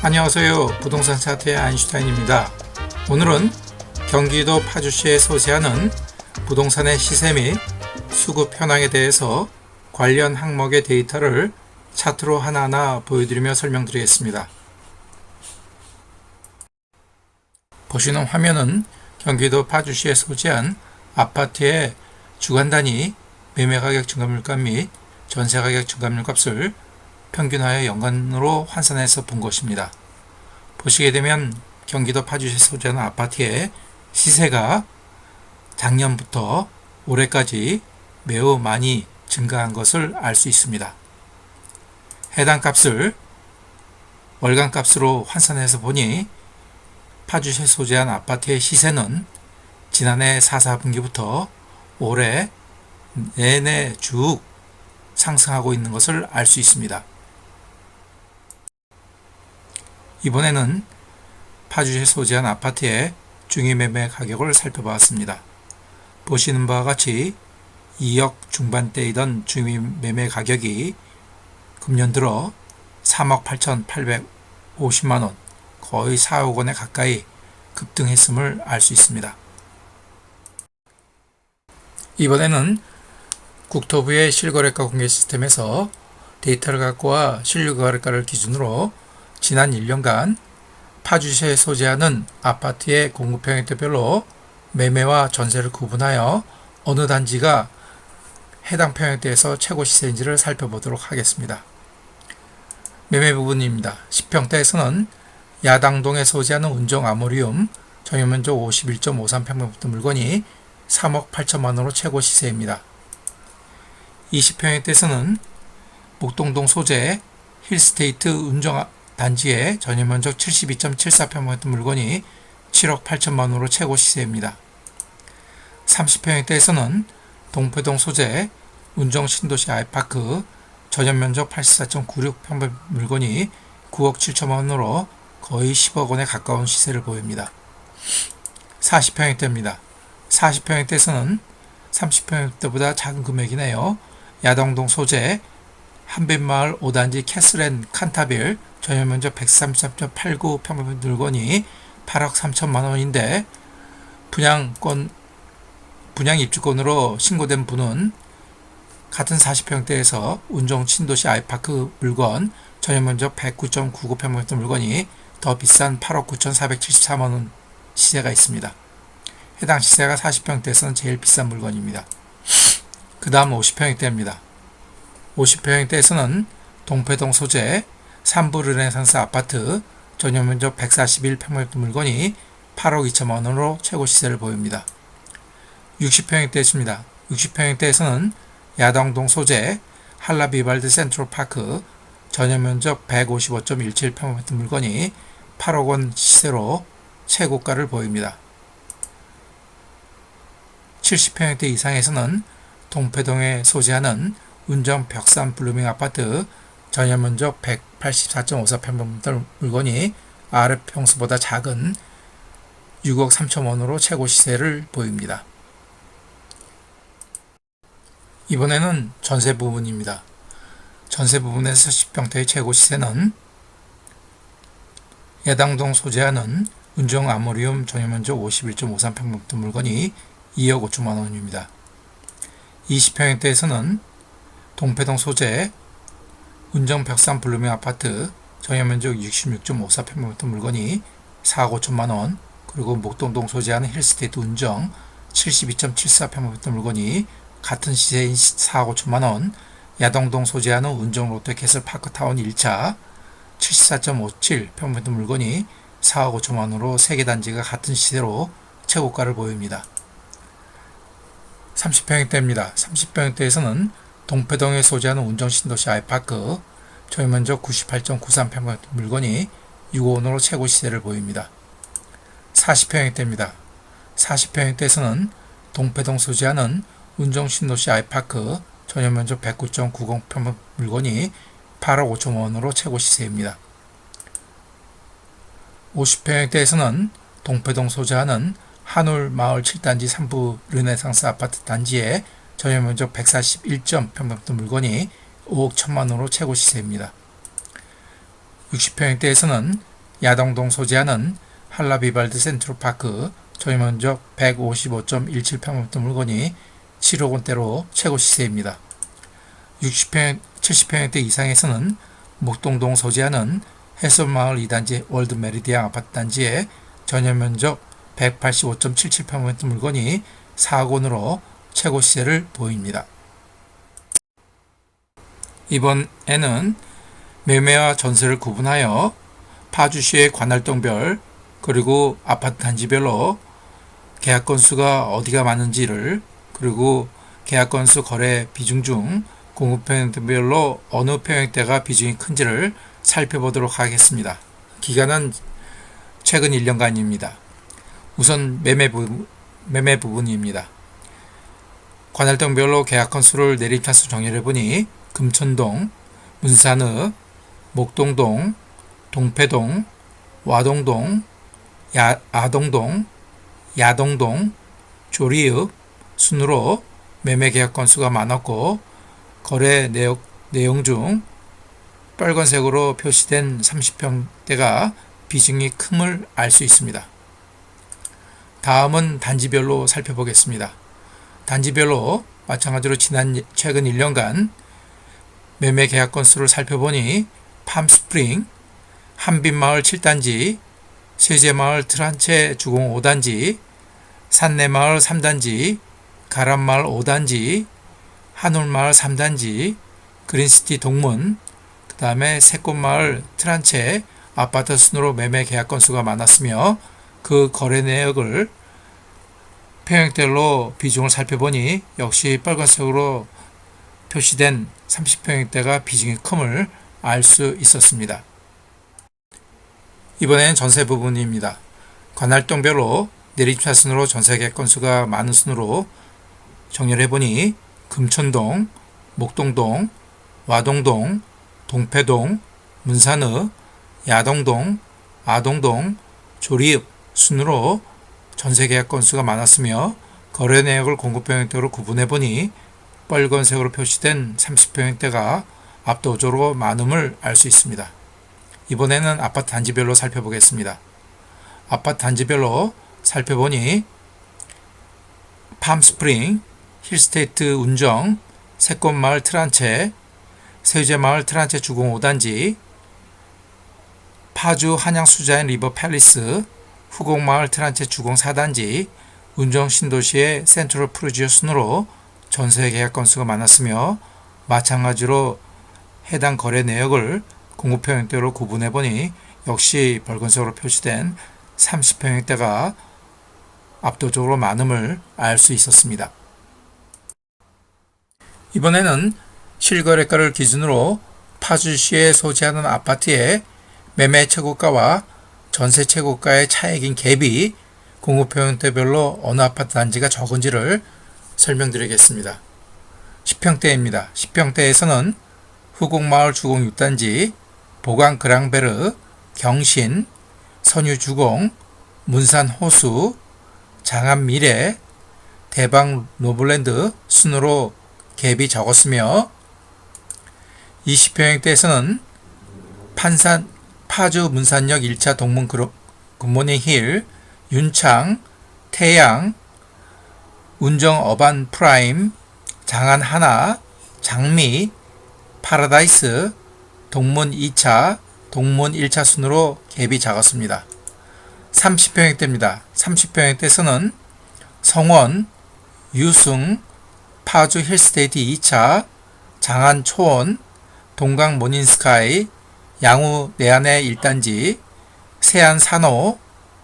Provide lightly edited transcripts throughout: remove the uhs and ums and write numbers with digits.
안녕하세요. 부동산 차트의 아인슈타인입니다. 오늘은 경기도 파주시에 소재하는 부동산의 시세 및 수급 현황에 대해서 관련 항목의 데이터를 차트로 하나하나 보여드리며 설명드리겠습니다. 보시는 화면은 경기도 파주시에 소재한 아파트의 주간 단위 매매가격 증가물값 및 전세가격 증가물값을 평균하여 연간으로 환산해서 본 것입니다. 보시게 되면 경기도 파주시에 소재하는 아파트의 시세가 작년부터 올해까지 매우 많이 증가한 것을 알 수 있습니다. 해당 값을 월간 값으로 환산해서 보니 파주시에 소재한 아파트의 시세는 지난해 4, 4분기부터 올해 내내 쭉 상승하고 있는 것을 알 수 있습니다. 이번에는 파주시에 소재한 아파트의 중위매매 가격을 살펴보았습니다. 보시는 바와 같이 2억 중반대이던 중위매매 가격이 금년 들어 3억 8,850만원, 거의 4억 원에 가까이 급등했음을 알 수 있습니다. 이번에는 국토부의 실거래가 공개 시스템에서 데이터를 갖고 와 실거래가를 기준으로 지난 1년간 파주시에 소재하는 아파트의 공급 평형대별로 매매와 전세를 구분하여 어느 단지가 해당 평형대에서 최고 시세인지를 살펴보도록 하겠습니다. 매매 부분입니다. 10평대에서는 야당동에 소재하는 운정 아모리움 전용면적 51.53평방미터 물건이 3억 8천만원으로 최고 시세입니다. 20평대에서는 목동동 소재 힐스테이트 운정 단지의 전용면적 72.74평방미터 물건이 7억 8천만원으로 최고 시세입니다. 30평대에서는 동포동 소재 운정 신도시 아이파크 전용면적 84.96평방미터 물건이 9억 7천만원으로 거의 10억 원에 가까운 시세를 보입니다. 40평대입니다. 40평대에서는 30평대보다 작은 금액이네요. 야당동 소재 한빛마을 5단지 캐슬앤 칸타빌 전용면적 133.89평방미터 물건이 8억 3천만 원인데 분양 입주권으로 신고된 분은 같은 40평대에서 운정 신도시 아이파크 물건 전용면적 109.99평방미터 물건이 더 비싼 8억 9,473만 원 시세가 있습니다. 해당 시세가 40평대에서는 제일 비싼 물건입니다. 그 다음 50평대입니다. 50평대에서는 동패동 소재 삼부 르네상스 아파트 전용면적 141평방미터 물건이 8억 2천만 원으로 최고 시세를 보입니다. 60평대입니다. 60평대에서는 야당동 소재 한라비발드 센트럴파크 전용면적 155.17평방미터 물건이 8억 원 시세로 최고가를 보입니다. 70평대 이상에서는 동패동에 소재하는 운정 벽산 블루밍 아파트 전용면적 184.54평방미터 물건이 아랫평수보다 작은 6억 3천 원으로 최고 시세를 보입니다. 이번에는 전세 부분입니다. 전세 부분에서 10평대의 최고 시세는 야당동 소재하는 운정 아모리움 전용면적 51.53평방미터 물건이 2억 5천만 원입니다. 20평대에서는 동패동 소재 운정 벽산 블루밍 아파트 전용면적 66.54평방미터 물건이 4억 5천만 원, 그리고 목동동 소재하는 힐스테이트 운정 72.74평방미터 물건이 같은 시세인 4억 5천만 원, 야당동 소재하는 운정 롯데캐슬 파크타운 1차 74.57평방미터 물건이 4억 5천만 원으로 3개 단지가 같은 시세로 최고가를 보입니다. 30평대입니다. 30평대에서는 동패동에 소재하는 운정 신도시 아이파크 전용면적 98.93평방미터 물건이 6억 원으로 최고 시세를 보입니다. 40평대입니다. 40평대에서는 동패동 소재하는 운정 신도시 아이파크 전용면적 109.90평방미터 물건이 8억 5천 원으로 최고 시세입니다. 50평대에서는 동패동 소재하는 한울마을 7단지 3부 르네상스 아파트 단지의 전용면적 141평방미터 물건이 5억 1천만 원으로 최고 시세입니다. 60평형대에서는 야동동 소재하는 한라비발디 센트럴파크 소유면적 155.17평방미터 물건이 7억 원대로 최고 시세입니다. 70평형대 이상에서는 목동동 소재하는 해솔마을 2단지 월드 메리디안 아파트 단지의 전용면적 185.77평방미터 물건이 4억 원으로 최고 시세를 보입니다. 이번에는 매매와 전세를 구분하여 파주시의 관할동별 그리고 아파트 단지별로 계약 건수가 어디가 많은지를 그리고 계약 건수 거래 비중 중 공급 평형대별로 어느 평형대가 비중이 큰지를 살펴보도록 하겠습니다. 기간은 최근 1년간입니다. 우선 매매 부분입니다. 관할동별로 계약 건수를 내림차수 정렬해보니 금천동, 문산읍, 목동동, 동패동, 와동동, 아동동, 야동동, 조리읍 순으로 매매 계약 건수가 많았고 거래 내용 중 빨간색으로 표시된 30평대가 비중이 큼을 알 수 있습니다. 다음은 단지별로 살펴보겠습니다. 단지별로 마찬가지로 최근 1년간 매매 계약 건수를 살펴보니 팜스프링, 한빛마을 7단지, 세제마을 트란체 주공 5단지, 산내마을 3단지, 가람마을 5단지, 한울마을 3단지, 그린시티 동문, 그 다음에 새꽃마을 트란체 아파트 순으로 매매 계약 건수가 많았으며 그 거래 내역을 평형대로 비중을 살펴보니 역시 빨간색으로 표시된 30평형대가 비중이 큼을 알 수 있었습니다. 이번에는 전세 부분입니다. 관할동별로 내림차순으로 전세 계약 건수가 많은 순으로 정렬해보니 금천동, 목동동, 와동동, 동패동, 문산읍, 야동동, 아동동, 조리읍 순으로 전세 계약 건수가 많았으며 거래 내역을 공급평형대로 구분해보니 빨간색으로 표시된 30평형대가 압도적으로 많음을 알 수 있습니다. 이번에는 아파트 단지별로 살펴보겠습니다. 아파트 단지별로 살펴보니 팜스프링, 힐스테이트 운정, 새꽃마을 트란체, 세제마을 트란체 주공 5단지, 파주 한양수자인 리버 팰리스, 후곡마을 트란체 주공 4단지, 운정 신도시의 센트럴 프루지오 순으로 전세 계약 건수가 많았으며 마찬가지로 해당 거래 내역을 공급평형대로 구분해보니 역시 붉은색으로 표시된 30평형대가 압도적으로 많음을 알 수 있었습니다. 이번에는 실거래가를 기준으로 파주시에 소재하는 아파트의 매매 최고가와 전세 최고가의 차액인 갭이 공급평형대별로 어느 아파트 단지가 적은지를 설명드리겠습니다. 10평대입니다. 10평대에서는 후곡마을 주공 6단지, 보강 그랑베르, 경신, 선유주공, 문산 호수, 장안 미래, 대방 노블랜드 순으로 갭이 적었으며 20평형대에서는 파주 문산역 1차 동문 굿모닝 힐, 윤창, 태양, 운정 어반 프라임, 장안 하나, 장미, 파라다이스, 동문 2차, 동문 1차 순으로 갭이 작았습니다. 30평형대입니다. 30평형대에서는 성원, 유승, 파주 힐스테이트 2차, 장안 초원, 동강 모닝스카이, 양우 내안의 1단지, 세안 산호,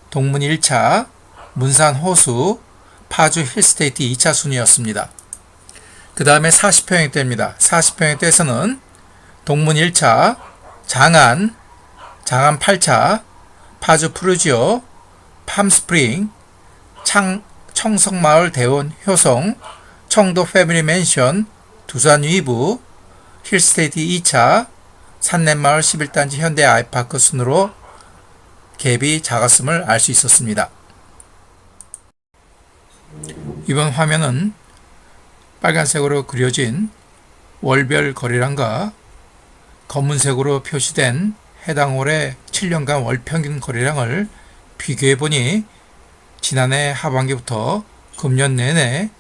동문 1차, 문산 호수, 파주 힐스테이트 2차 순이었습니다. 그 다음에 40평형대입니다. 40평형대에서는 동문 1차, 장안 8차, 파주 프루지오, 팜스프링, 청성마을 대원 효성, 청도 패밀리 맨션, 두산 위브, 힐스테이트 2차, 산내마을 11단지 현대 아이파크 순으로 갭이 작았음을 알 수 있었습니다. 이번 화면은 빨간색으로 그려진 월별 거래량과 검은색으로 표시된 해당 올해 7년간 월 평균 거래량을 비교해보니 지난해 하반기부터 금년 내내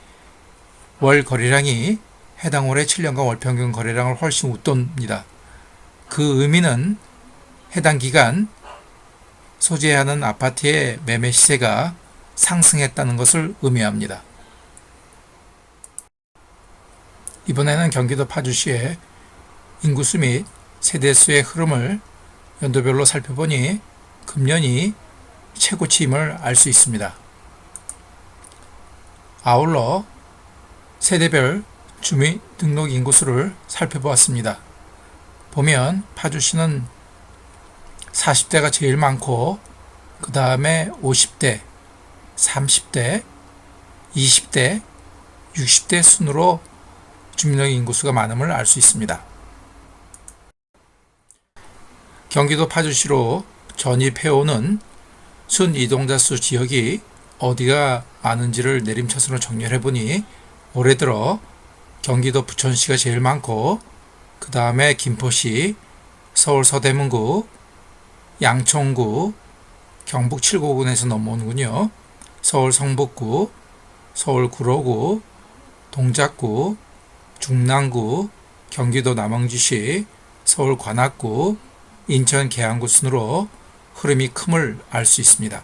월 거래량이 해당 올해 7년간 월 평균 거래량을 훨씬 웃돕니다. 그 의미는 해당 기간 소재하는 아파트의 매매 시세가 상승했다는 것을 의미합니다. 이번에는 경기도 파주시의 인구수 및 세대수의 흐름을 연도별로 살펴보니 금년이 최고치임을 알 수 있습니다. 아울러 세대별 주민등록 인구수를 살펴보았습니다. 보면 파주시는 40대가 제일 많고 그 다음에 50대, 30대, 20대, 60대 순으로 주민등록 인구수가 많음을 알 수 있습니다. 경기도 파주시로 전입해오는 순이동자수 지역이 어디가 많은지를 내림차순으로 정리를 해보니 올해 들어 경기도 부천시가 제일 많고 그 다음에 김포시, 서울 서대문구, 양천구, 경북 칠곡군에서 넘어오는군요. 서울 성북구, 서울 구로구, 동작구, 중랑구, 경기도 남원주시, 서울 관악구, 인천 계양구 순으로 흐름이 큼을 알 수 있습니다.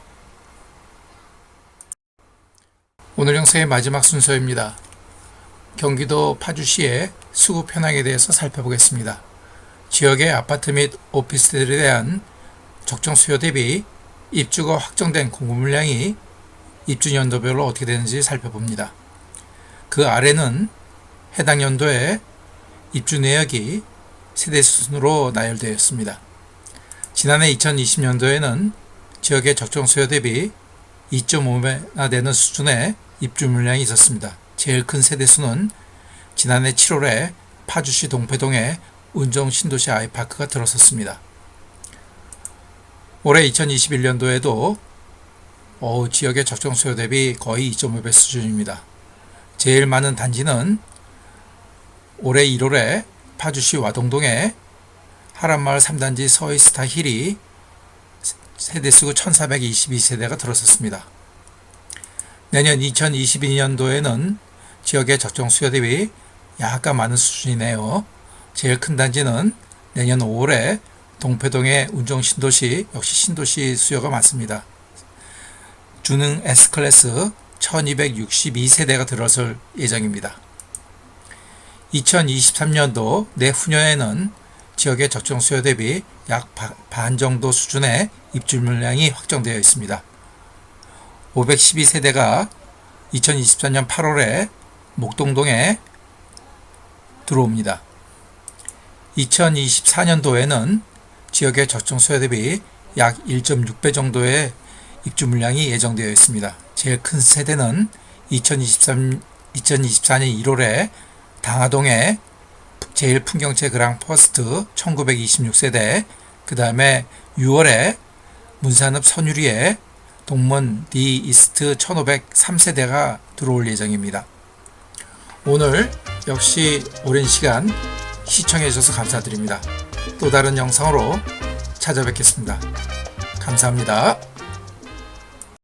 오늘 영상의 마지막 순서입니다. 경기도 파주시의 수급 현황에 대해서 살펴보겠습니다. 지역의 아파트 및 오피스텔에 대한 적정 수요 대비 입주가 확정된 공급 물량이 입주 연도별로 어떻게 되는지 살펴봅니다. 그 아래는 해당 연도의 입주 내역이 세대수 순으로 나열되어 있습니다. 지난해 2020년도에는 지역의 적정 수요 대비 2.5배나 되는 수준의 입주 물량이 있었습니다. 제일 큰 세대수는 지난해 7월에 파주시 동패동에 운정 신도시 아이파크가 들어섰습니다. 올해 2021년도에도 지역의 적정 수요 대비 거의 2.5배 수준입니다. 제일 많은 단지는 올해 1월에 파주시 와동동에 하란마을 3단지 서이스타 힐이 세대수 1422세대가 들어섰습니다. 내년 2022년도에는 지역의 적정 수요 대비 약간 많은 수준이네요. 제일 큰 단지는 내년 5월에 동패동의 운정 신도시, 역시 신도시 수요가 많습니다. 주능 S클래스 1262세대가 들어설 예정입니다. 2023년도 내후년에는 지역의 적정 수요 대비 약 반 정도 수준의 입주 물량이 확정되어 있습니다. 512세대가 2024년 8월에 목동동에 들어옵니다. 2024년도에는 지역의 적정 수요 대비 약 1.6배 정도의 입주 물량이 예정되어 있습니다. 제일 큰 세대는 2024년 1월에 당하동에 제일 풍경채 그랑 퍼스트 1926세대, 그 다음에 6월에 문산읍 선유리에 동문 D 이스트 1503세대가 들어올 예정입니다. 오늘 역시 오랜 시간 시청해 주셔서 감사드립니다. 또 다른 영상으로 찾아뵙겠습니다. 감사합니다.